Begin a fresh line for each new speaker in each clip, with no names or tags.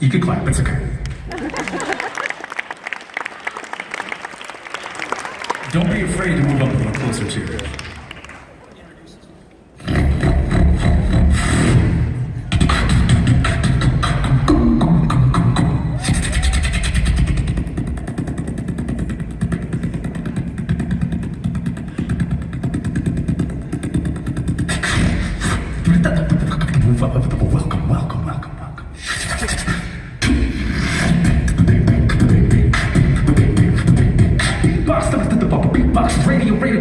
You can clap, it's okay. Don't be afraid to move up a little closer to it. Welcome, welcome, welcome, welcome. Beatbox, radio, radio.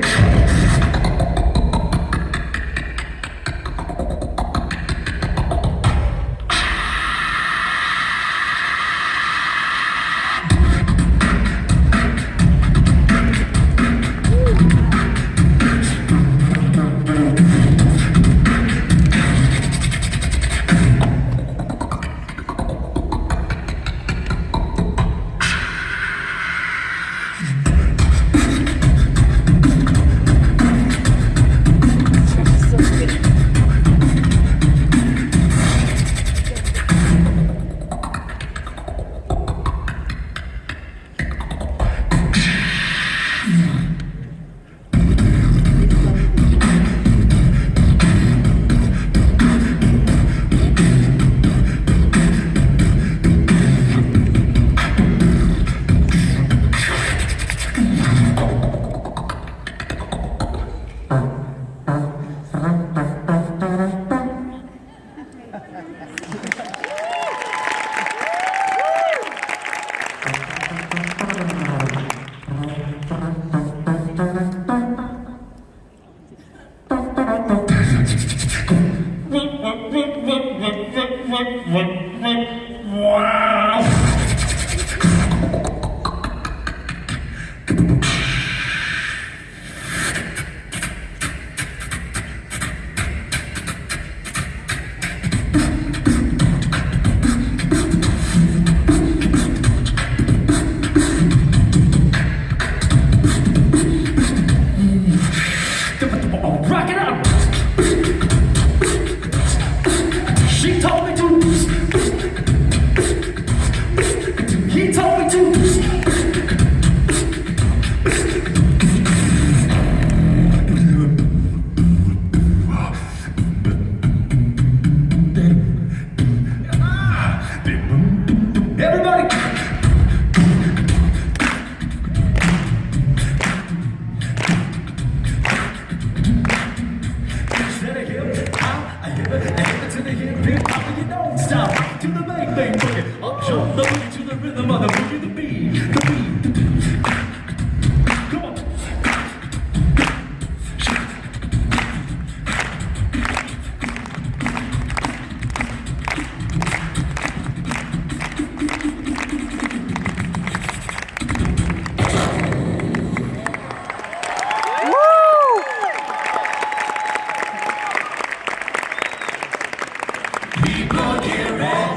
Wow! Rock it out! She told me to. He told me to. Everybody! You don't stop to the bang bang boogie. Up jump the boogie to the rhythm of the boogie, the beat, the beat. Come on. People get ready.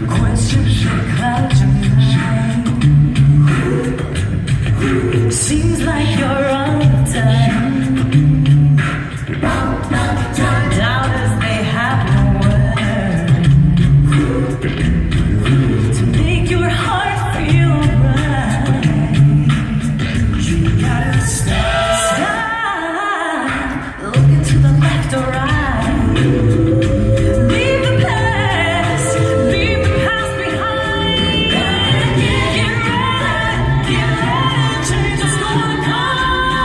Questions that cloud your mind. Seems like you're on time. Doubters, they have no word to make your heart feel right. You gotta stop, looking to the left or right. Leave the past behind. Get right, change is gonna come.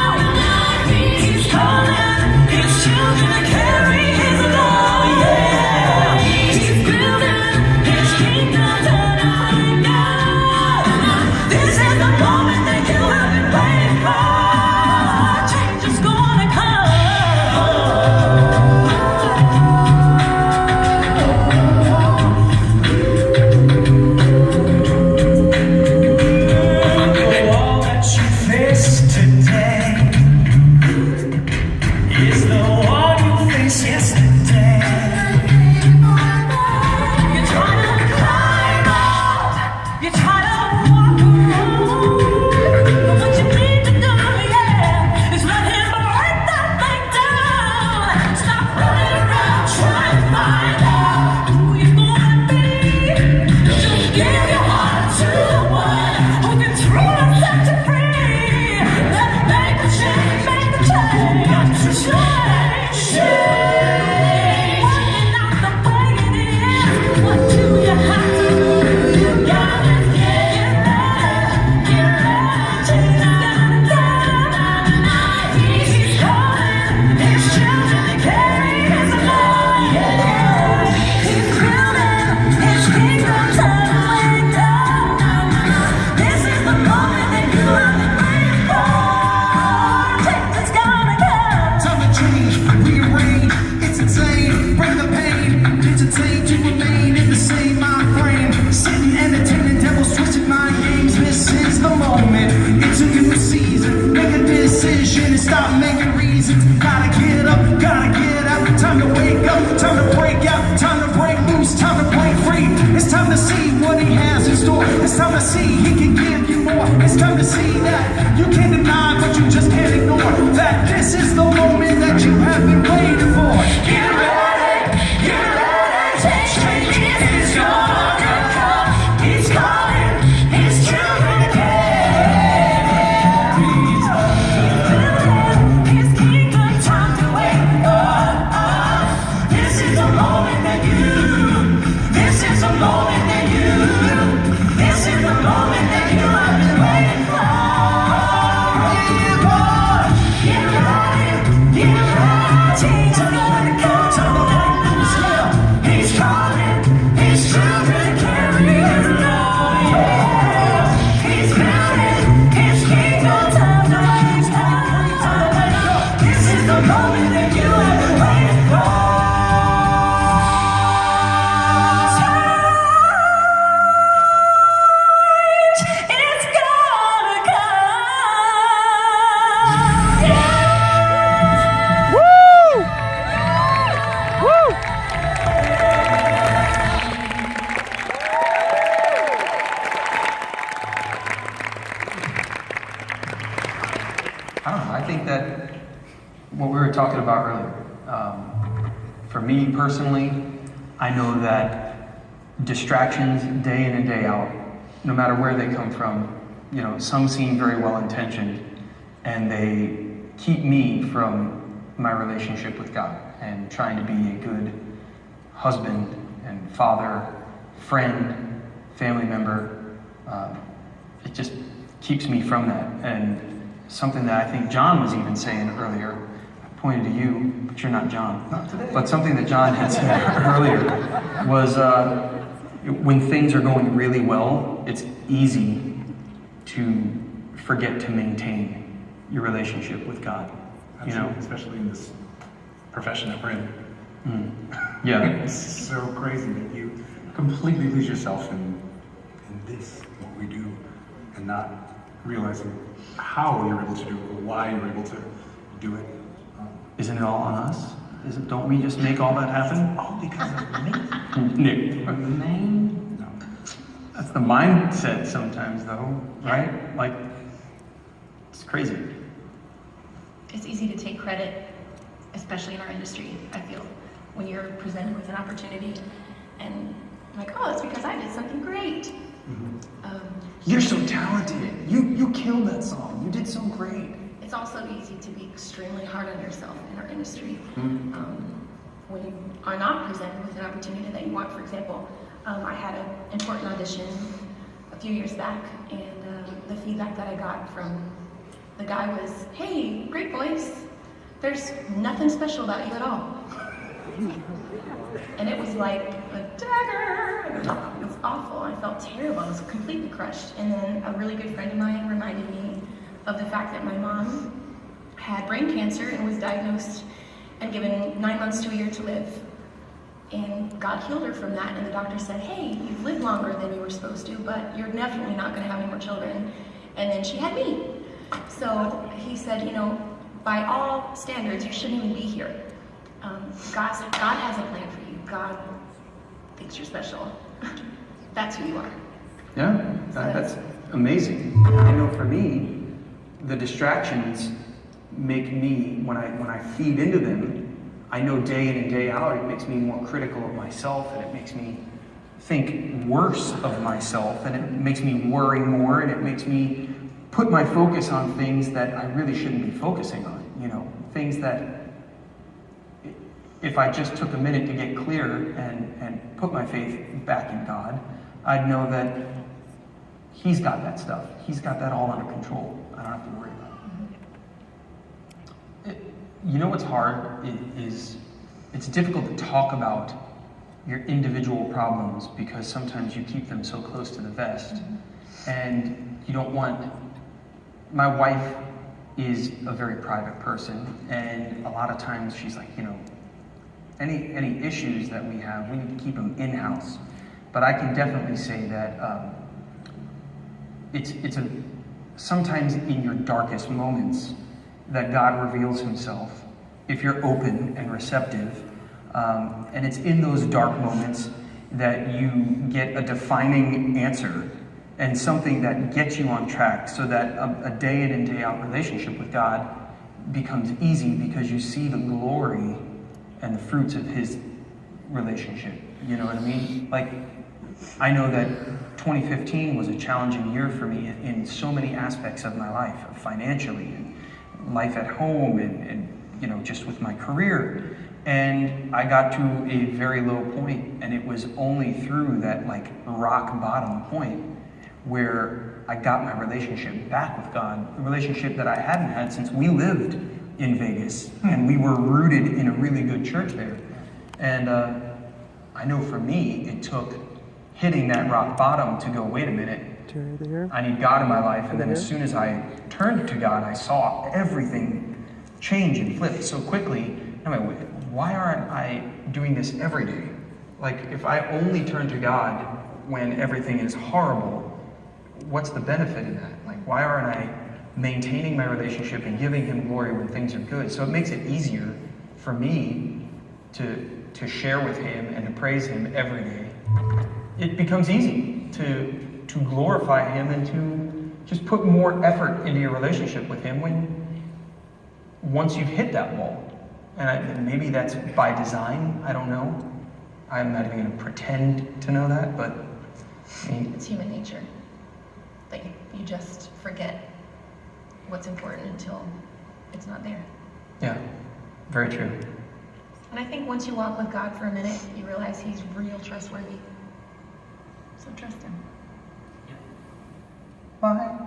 stop making reasons. Gotta get up, gotta get out. Time to wake up, time to break out, time to break loose, time to break free. It's time to see what he has in store. It's time to see he can give you more. It's time to see that you can't deny, but you just can't ignore. That this is the moment that you have been waiting for. Get ready, get ready. Change is gonna come. He's calling his children again. His kingdom, time to wake up. This is the moment that you. This is the moment that you. This is the moment that you have been waiting for. Get ready, get ready. Change is gonna come. Time to break loose, yeah. He's calling his children to carry his love, yeah. He's building his kingdom, time to wake up. This is the moment that you have been waiting for. It's gonna come. Yeah.
Woo! Woo!
I don't know. I think that what we were talking about earlier, for me personally, I know that distractions day in and day out, no matter where they come from, some seem very well intentioned, and they keep me from my relationship with God and trying to be a good husband and father, friend, family member. It just keeps me from that. And something that I think John was even saying earlier, I pointed to you, but you're not John.
Not today.
But something that John had said earlier was when things are going really well, it's easy to forget to maintain your relationship with God.
Absolutely, especially in this profession that we're in.
Yeah.
It's so crazy that you completely lose yourself in this, what we do, and not realizing how you're able to do it or why you're able to do it.
Isn't it all on us? Don't we just make all that happen?
All because of me.
No.
No.
That's the mindset sometimes, though, right? Like, it's crazy.
It's easy to take credit, especially in our industry, I feel, when you're presented with an opportunity and like, oh, it's because I did something great.
You're so talented. You killed that song. You did so great.
It's also easy to be extremely hard on yourself in our industry. When you are not presented with an opportunity that you want. For example, I had an important audition a few years back, and the feedback that I got from the guy was, hey, great voice. There's nothing special about you at all. And it was like a dagger. It was awful. I felt terrible. I was completely crushed. And then a really good friend of mine reminded me of the fact that my mom had brain cancer and was diagnosed and given 9 months to a year to live. And God healed her from that. And the doctor said, hey, you've lived longer than you were supposed to, but you're definitely not going to have any more children. And then she had me. So he said, by all standards, you shouldn't even be here. God has a plan for you. God thinks you're special. That's who you are.
Yeah, that's amazing. I know for me, the distractions make me, when I feed into them, I know day in and day out, it makes me more critical of myself, and it makes me think worse of myself, and it makes me worry more, and it makes me put my focus on things that I really shouldn't be focusing on, things that if I just took a minute to get clear and put my faith back in God, I'd know that He's got that stuff. He's got that all under control. I don't have to worry about it. What's hard is it's difficult to talk about your individual problems because sometimes you keep them so close to the vest, and you don't want. My wife is a very private person, and a lot of times she's like, any issues that we have, we need to keep them in-house. But I can definitely say that it's sometimes in your darkest moments that God reveals himself if you're open and receptive. And it's in those dark moments that you get a defining answer and something that gets you on track, so that a day in and day out relationship with God becomes easy because you see the glory and the fruits of his relationship. You know what I mean? Like, I know that 2015 was a challenging year for me in so many aspects of my life, financially, and life at home, and you know, just with my career. And I got to a very low point, and it was only through that like rock bottom point where I got my relationship back with God, a relationship that I hadn't had since we lived in Vegas, and we were rooted in a really good church there. And I know for me, it took hitting that rock bottom to go, wait a minute, I need God in my life. And then as soon as I turned to God, I saw everything change and flip so quickly. I'm like, why aren't I doing this every day? Like, if I only turn to God when everything is horrible, what's the benefit in that? Like, why aren't I maintaining my relationship and giving him glory when things are good? So it makes it easier for me to share with him and to praise him every day. It becomes easy to glorify him and to just put more effort into your relationship with him once you've hit that wall. And maybe that's by design, I don't know. I'm not even going to pretend to know that, but I mean,
It's human nature. Like, you just forget what's important until it's not there.
yeah, very true.
And I think once you walk with God for a minute, you realize he's real trustworthy. So trust him.
Why?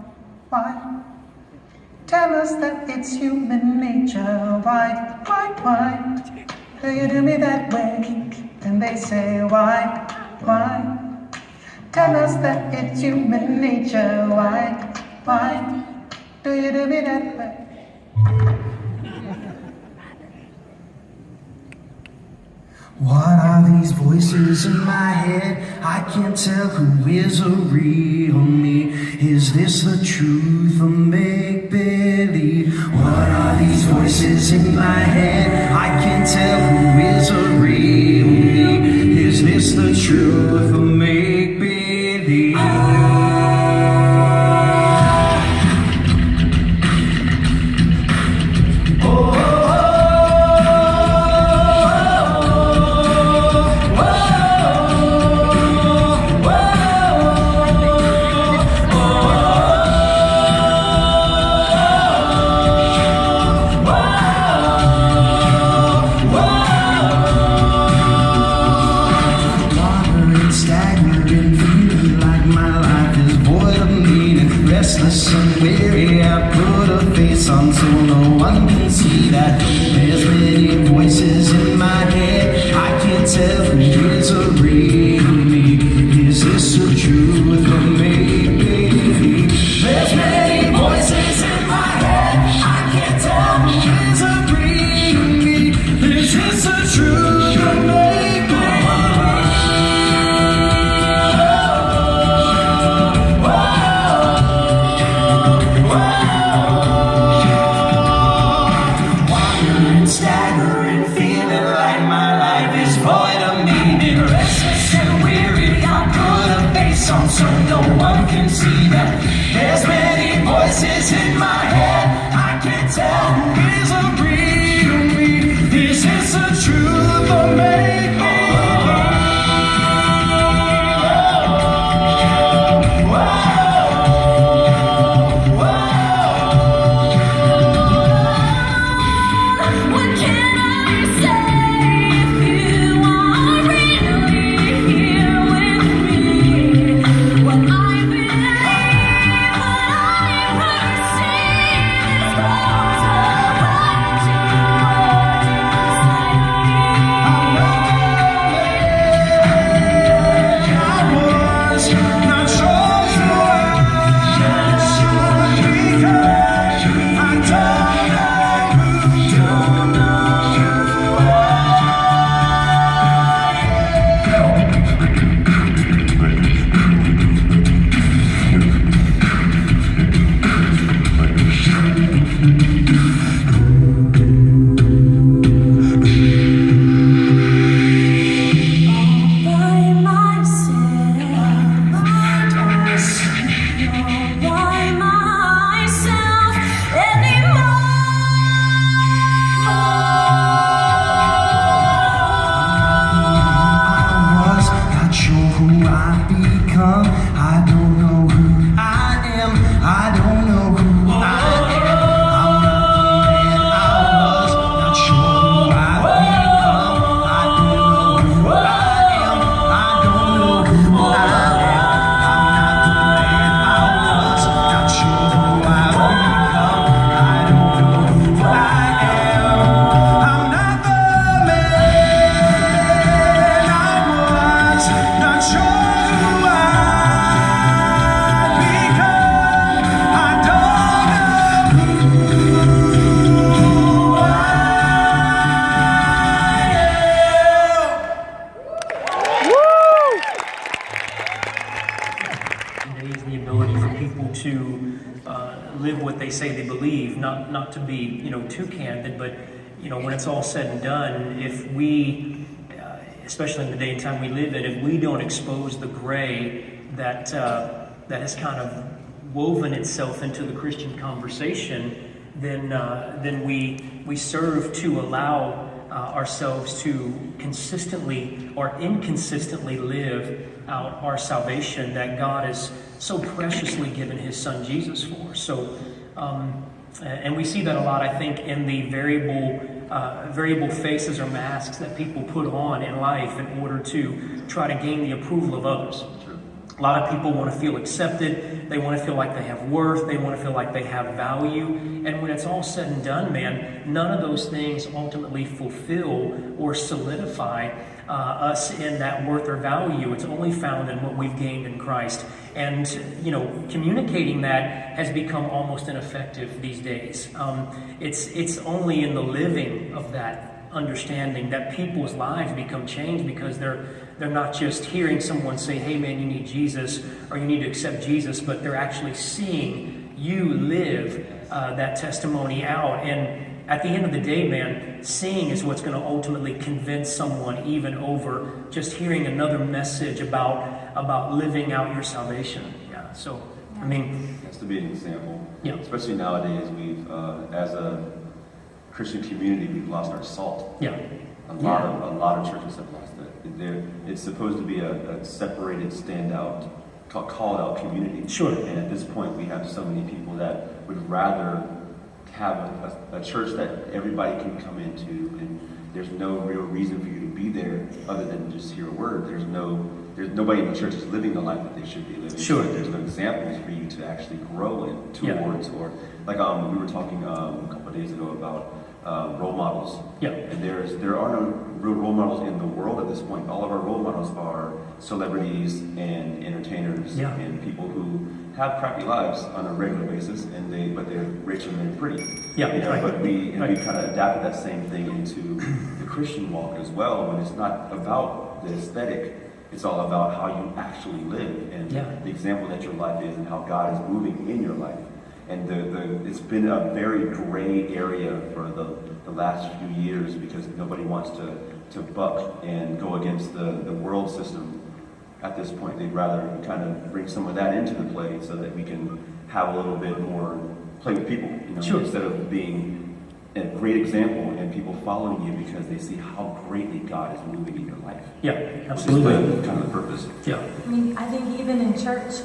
Tell us that it's human nature. Why? Do you do me that way? And they say, why? Tell us that it's human nature. Why? Do you do me that way?
What are these voices in my head? I can't tell who is a real me. Is this the truth or make believe? What are these voices in my head? I can't tell who is a real me. Is this the truth or make believe? And weary, I put a face on so no one can see that there's many voices in my head. I can't tell who is a real me. Is this the truth or maybe? There's many voices in my head. I can't tell who is a real me. Is this the truth or maybe? Staggering, feeling like my life is void of meaning. Restless and weary, I put a face on
say they believe, not to be, too candid, but, when it's all said and done, if we, especially in the day and time we live in, if we don't expose the gray that has kind of woven itself into the Christian conversation, then we serve to allow ourselves to consistently or inconsistently live out our salvation that God has so preciously given His Son Jesus for. So, and we see that a lot, I think, in the variable faces or masks that people put on in life in order to try to gain the approval of others. A lot of people want to feel accepted. They want to feel like they have worth. They want to feel like they have value. And when it's all said and done, man, none of those things ultimately fulfill or solidify us in that worth or value. It's only found in what we've gained in Christ. And, communicating that has become almost ineffective these days. It's only in the living of that understanding that people's lives become changed, because they're not just hearing someone say, hey man, you need Jesus, or you need to accept Jesus, but they're actually seeing you live that testimony out. And at the end of the day, man, seeing is what's going to ultimately convince someone even over just hearing another message about living out your salvation. Yeah. So, I mean,
it has to be an example.
Yeah.
Especially nowadays, we've as a Christian community, we've lost our salt.
Yeah.
A lot of churches have lost it. It's supposed to be a separated, standout, called out community.
Sure.
And at this point, we have so many people that would rather have a church that everybody can come into, and there's no real reason for you to be there other than just hear a word. There's nobody in the church is living the life that they should be living.
Sure.
So there's no examples for you to actually grow in towards, or like we were talking a couple of days ago about role models.
Yeah.
And there are no real role models in the world at this point. All of our role models are celebrities and entertainers and people who have crappy lives on a regular basis, but they're rich and they're pretty.
Yeah. Right.
But we kind of adapted that same thing into the Christian walk as well, when it's not about the aesthetic. It's all about how you actually live and the example that your life is and how God is moving in your life. And it's been a very gray area for the last few years, because nobody wants to buck and go against the world system. At this point, they'd rather kind of bring some of that into the play so that we can have a little bit more play with people,
Sure.
Instead of being a great example and people following you because they see how greatly God is moving in your life.
Yeah, absolutely.
Which is kind of the purpose.
Yeah.
I mean, I think even in church,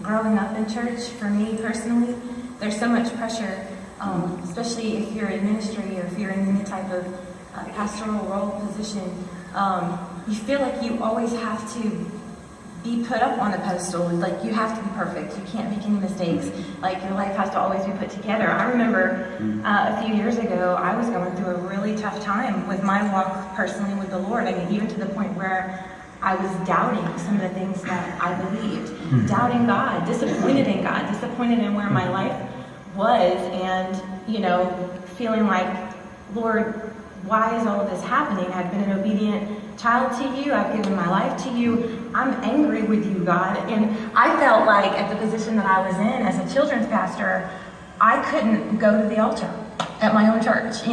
growing up in church, for me personally, there's so much pressure, especially if you're in ministry or if you're in any type of pastoral role position. You feel like you always have to be put up on a pedestal. Like, you have to be perfect. You can't make any mistakes. Like, your life has to always be put together. I remember a few years ago, I was going through a really tough time with my walk personally with the Lord. I mean, even to the point where I was doubting some of the things that I believed, doubting God, disappointed in God, disappointed in where my life was, and, feeling like, Lord, why is all of this happening? I've been an obedient child to you. I've given my life to you. I'm angry with you, God. And I felt like at the position that I was in as a children's pastor, I couldn't go to the altar at my own church,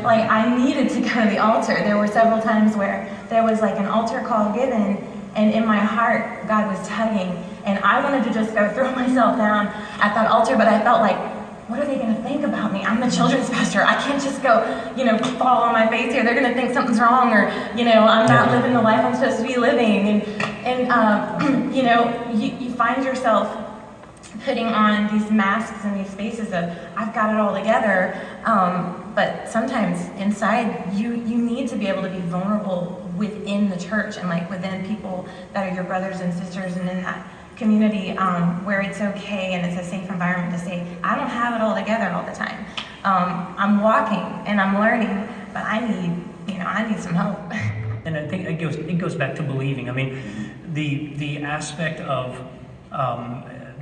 like I needed to go to the altar. There were several times where there was like an altar call given, and in my heart, God was tugging, and I wanted to just go throw myself down at that altar, but I felt like, what are they going to think about me? I'm the children's pastor. I can't just go, fall on my face here. They're going to think something's wrong, or, I'm not living the life I'm supposed to be living. And you find yourself putting on these masks and these faces of, I've got it all together. But sometimes inside, you need to be able to be vulnerable within the church and like within people that are your brothers and sisters, and in that community where it's okay and it's a safe environment to say, I don't have it all together all the time. I'm walking and I'm learning, but I need some help.
And I think it goes back to believing. I mean, the aspect of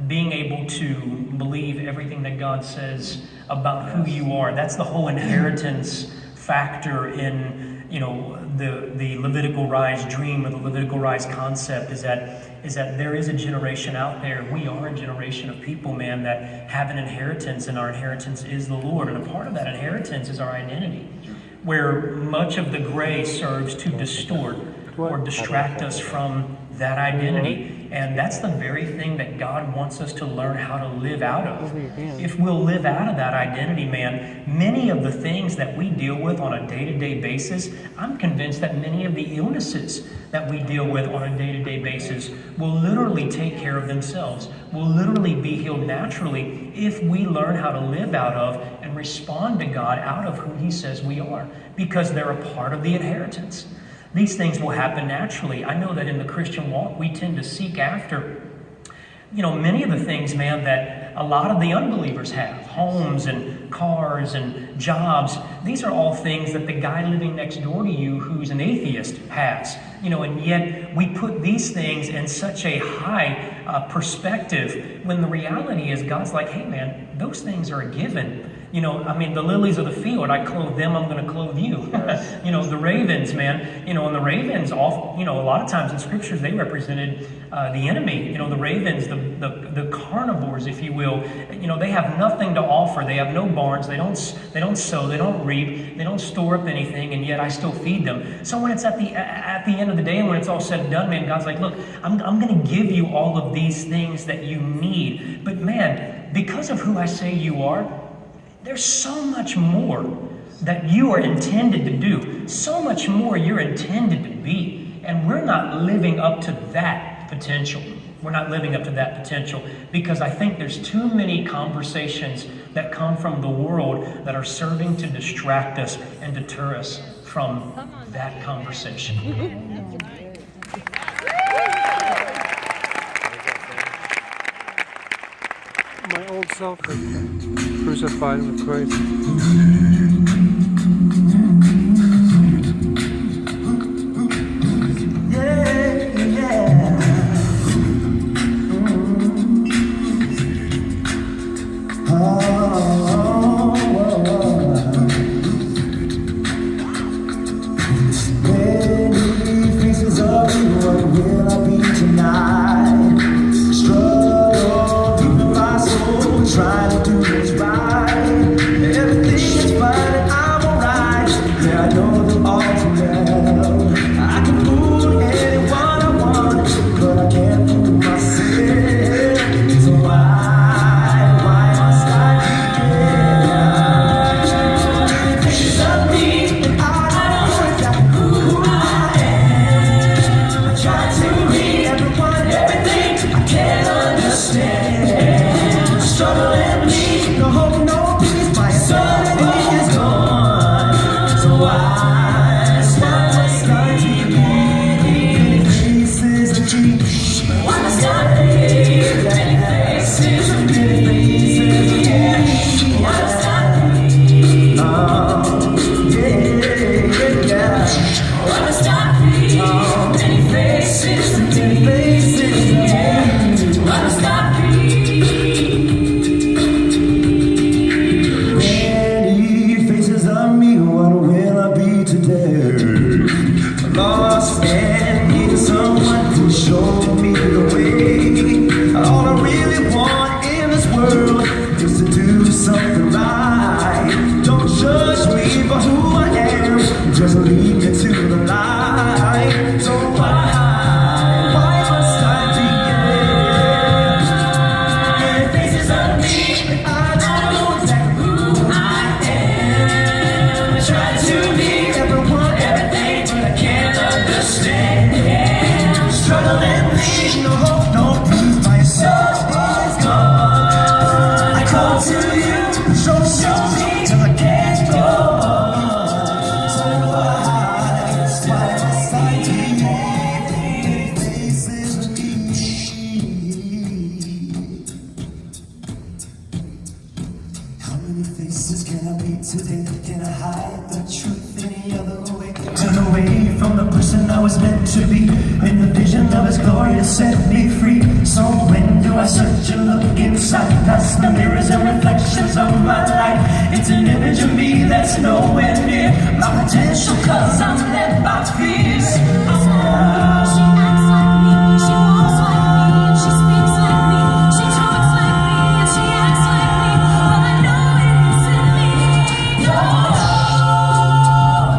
being able to believe everything that God says about who you are. That's the whole inheritance factor in the Levitical Rise dream or the Levitical Rise concept is that there is a generation out there. We are a generation of people, man, that have an inheritance, and our inheritance is the Lord. And a part of that inheritance is our identity, where much of the gray serves to distort or distract us from that identity. And that's the very thing that God wants us to learn how to live out of. If we'll live out of that identity, man, many of the things that we deal with on a day-to-day basis, I'm convinced that many of the illnesses that we deal with on a day-to-day basis will literally take care of themselves, will literally be healed naturally if we learn how to live out of and respond to God out of who He says we are, because they're a part of the inheritance. These things will happen naturally. I know that in the Christian walk, we tend to seek after, many of the things, man, that a lot of the unbelievers have. Homes and cars and jobs. These are all things that the guy living next door to you who's an atheist has. And yet we put these things in such a high perspective, when the reality is God's like, hey, man, those things are a given. The lilies of the field, I clothe them, I'm going to clothe you. The ravens, man, and the ravens, a lot of times in scriptures, they represented the enemy. The ravens, the carnivores, if you will, they have nothing to offer. They have no barns. They don't sow. They don't reap. They don't store up anything, and yet I still feed them. So when it's at the end of the day, and when it's all said and done, man, God's like, look, I'm going to give you all of these things that you need. But man, because of who I say you are, there's so much more that you are intended to do, so much more you're intended to be, and we're not living up to that potential. We're not living up to that potential because I think there's too many conversations that come from the world that are serving to distract us and deter us from that conversation.
My old self is crucified with Christ.
Trying to do what's right. Everything is fine and I'm alright. Yeah, I know that all too well. I can fool anyone I want, but I can't fool myself. So why must I be pictures of me and I know exactly who I am. I try to be everyone, everything I can't understand. Struggle and bleed, no hope, no peace, my sanity is gone. So why must I be faces of peace? Why must I be many faces of peace? Why must I be? Why must I be many faces of peace? Why must I be? Lost and needing someone to show me the way. All I really want in this world is to do something right. Don't judge me for who I am, just lead me to the light. So why must I be faces of me? I know exactly who I am. I try to be everyone, everything, but I can't understand. Struggle and bleed, no hope, no peace, my soul is gone. I call to you, show me till I can't go on. So why must I be faces of me? How many faces can I be today? Can I hide the truth any other way? Turn away from the person I was meant to be, in the vision of His glory to set me free. So when do I search and look inside, past the mirrors and reflections of my life? It's an image of me that's nowhere near my potential, cause I'm led by fears.
She acts like me, she walks like me, and she speaks like me. She talks like me, and she acts like me, but I know it isn't me. No,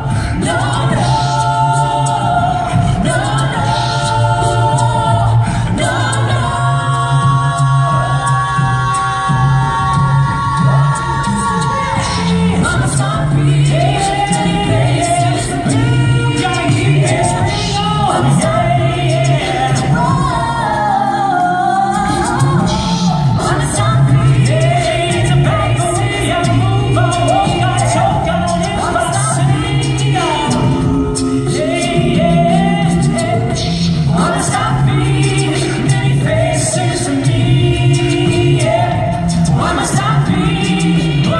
no, no, no, no, no, no. Mama, stop pretending it's just me. Gotta keep this real. Mama, stop pretending. Mama, stop pretending. It's a bad thing. Move on. Got choke on it. Mama, stop pretending. Mama, stop being many faces to me. Mama, stop being.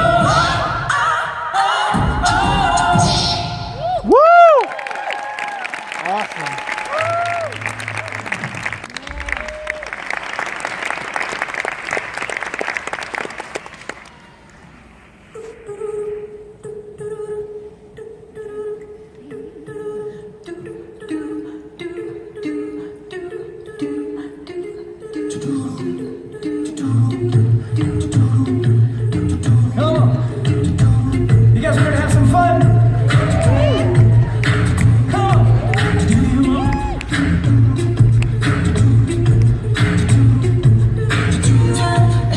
Woo! Awesome.
Come on. You guys ready to have some fun? Come on. Do you want?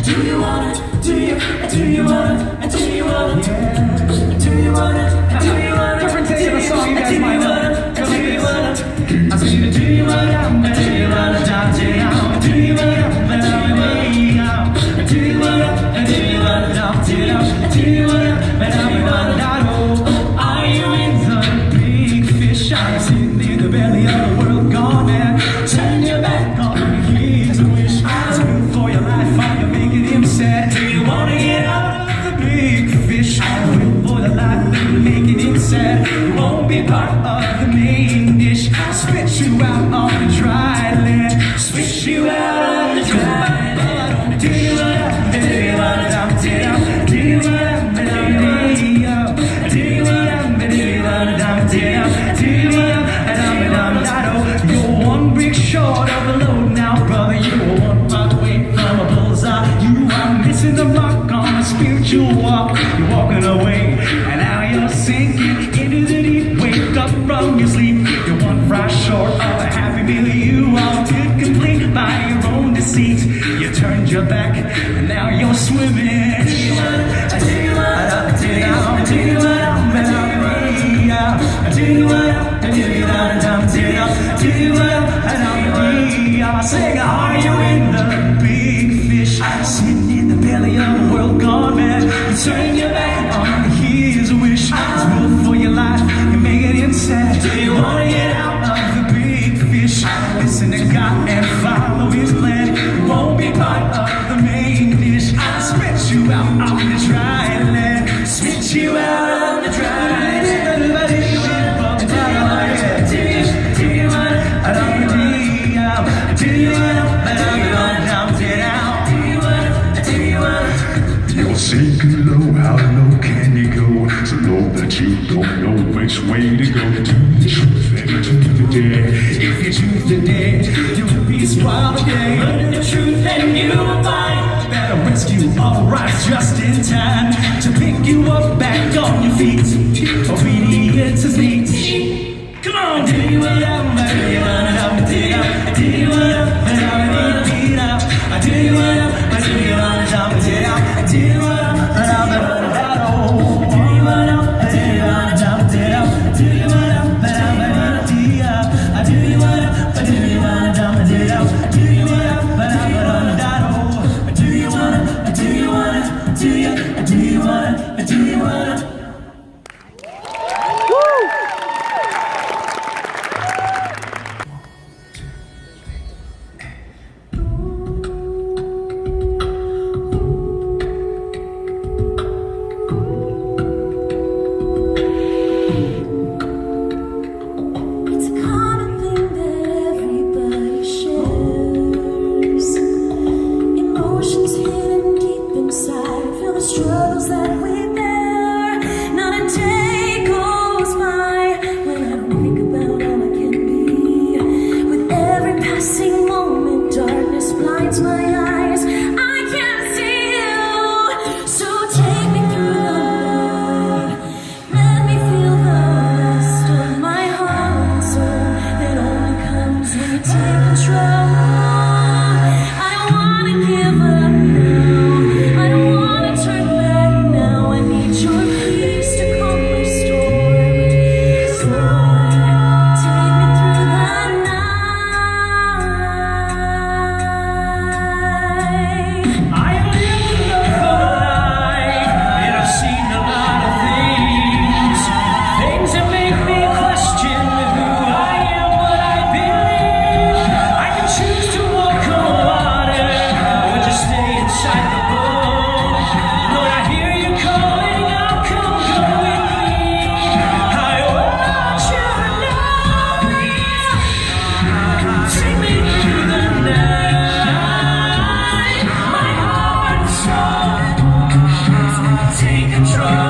Do you wanna? Do you wanna? Do you wanna? Yeah. Do you wanna? Do you wanna? Different take of a song you guys might know. Goes like this. I see the do you wanna? Do you wanna? Do you wanna? Do you wanna? Do you wanna? Do you wanna? Are you in the big fish? I'm sitting in the belly of the world gone mad. Turn your back on me, here's a wish. Swim for your life, are you making him sad? Do you wanna get out of the big fish? Swim for the life, you're making him sad. You won't be part of the main dish. Spit you out on the dry land. Spit you out on the dry land. Do you wanna? Do you wanna? Do you wanna? Do you wanna? You're one brick short of a load now, brother. You're one rock away from a bullseye. You are missing the mark on a spiritual walk. You're walking away, and now you're sinking into the deep. Wake up from your sleep. You're one fry short of a happy meal. You are too complete by your own deceit. You turned your back, and now you're swimming. Do you wanna? Do you wanna? Do you wanna? Do you wanna? Do you wanna? Sing, are you in the big fish? Sitting in the belly of the world gone mad. You turn your back on his wish. Move for your life, you make it inside. Do you wanna get out of the big fish? Listen to God and follow his plan. You won't be part of the main dish. Spit you out on the dry land. Spit you out on the dry land.
You're sinking low, how low can you go? So low that you don't know which way to go. To the truth and to the dare.
If you choose the dead, you'll be spoiled today. Learn the truth and you will find that a rescue all arrives just in time to pick you up back on your feet. Obedience is neat. Come on, do you want to? Do you want to? Do you want to? Do you want to? Do you want to? Do you want to? Do you want to? Do you want to?
Struggles that we bear.
take control.